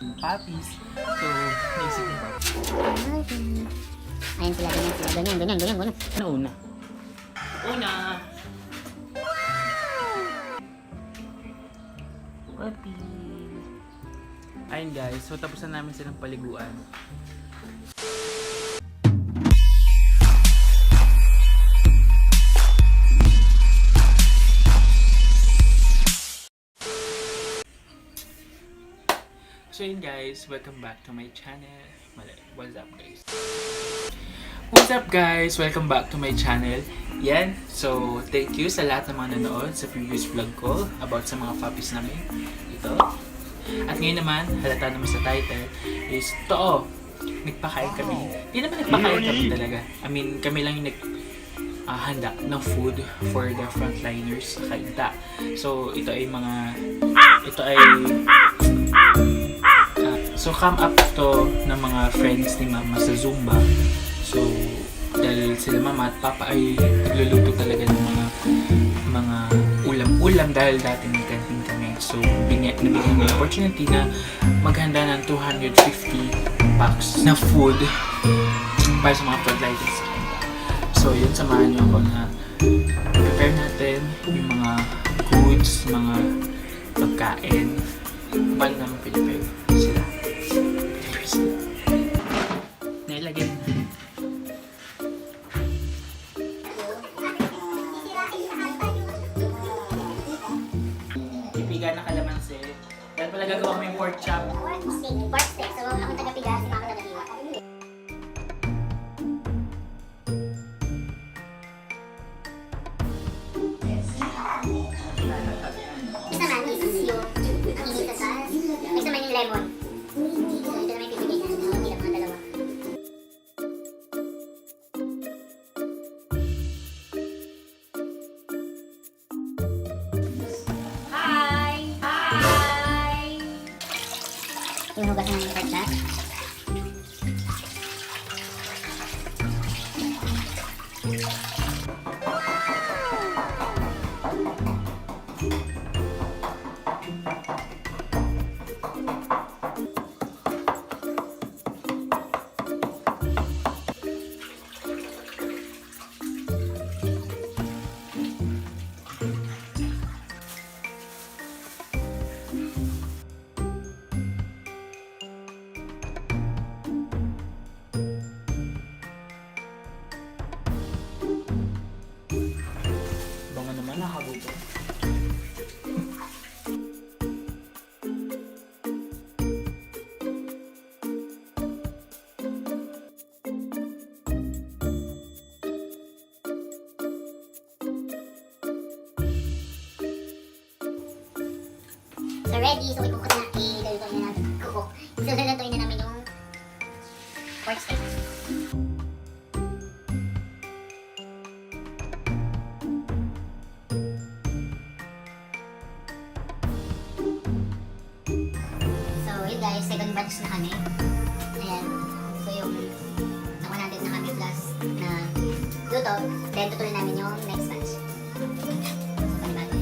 ating puppies. So, naisip mo ba? Ayan sila, ganyan. Ano una? Una! Puppy! Ayun guys, so tapos na namin silang paliguan. So yun guys, welcome back to my channel. What's up guys? What's up guys? Welcome back to my channel. Yan, so thank you sa lahat ng mga nanood sa previous vlog ko about sa mga puppies namin. Ito. At ngayon naman, halata naman sa title, is totoo, nagpakain kami. Hindi naman nagpakain kami talaga. I mean, kami lang yung handa ng food for the frontliners sa kainta. So, ito ay so come up to ng mga friends ni Mama sa Zumba. So, dahil sila Mama at Papa ay nagluluto talaga ng mga ulam-ulam dahil dati may canteen kami. So, nabigyan ng opportunity na maghanda ng 250 packs na food para sa mga frontliners sa kainta. So, yun, samahan niyo ako na prepare natin yung mga goods, mga pagkain. Paano naman prepare sila? Nailagay na. Pipiga na kalamansi. Dahil pala gagawa kami yung pork chop. Pork steak. So, ako taga-piga, si Mama taga-hiwa. Isa naman is yung init sa sauce. Isa naman yung lemon. So, ito naman yung pipigay na. Hindi lang mga dalawa. Hi! Yung hugasan ng pork chop. Baka naman nakabuto. So ready, so ikukot na, i-lutuin na natin. Kukok. So lulutuin na namin yung pork steak. So yun guys, second batch na kami. Ayan. So yung sa 100 na kami plus na luto, then tutuloy namin yung next batch. So panibago.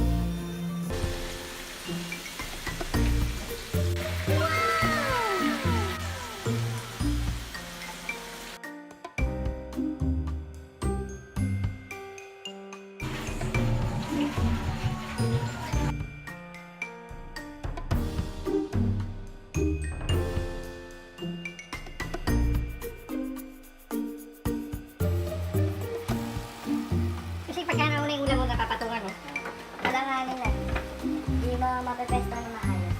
Kasi pagka nauna yung ulam mo napapatungan mo, alanganin na. Hindi mo mapepesto na maayos.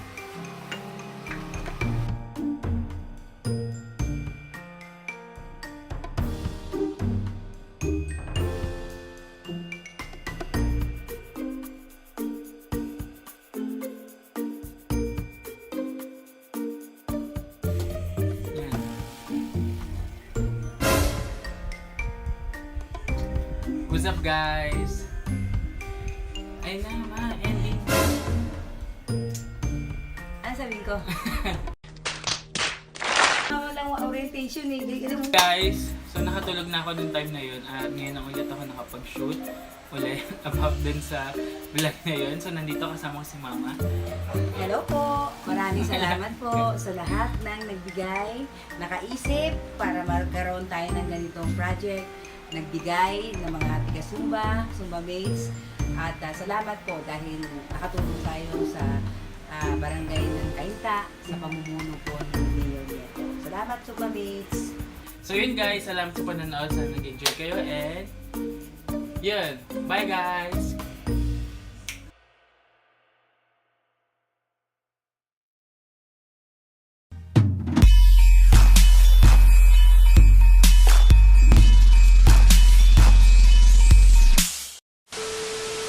Yan. What's up guys? Ay na ma, ending. Ano sabihin ko? Walang orientation eh. Hindi ka naman. Guys, so nakatulog na ako dun time na yun at ngayon na ulit ako nakapag-shoot ulit about dun sa vlog na yun. So nandito kasama ko si Mama. Hello po. Maraming Maraming salamat po sa lahat ng nagbigay, nakaisip para magkaroon tayo ng ganitong project, nagbigay ng mga tiga-Zumba, Zumba mates, at salamat po dahil nakatulong tayo sa barangay ng Kainta sa pamumuno po ng Mayor Nieto. Salamat Zumba mates! So yun guys, salamat sa panonood. Sana nag-enjoy kayo and yun, bye guys!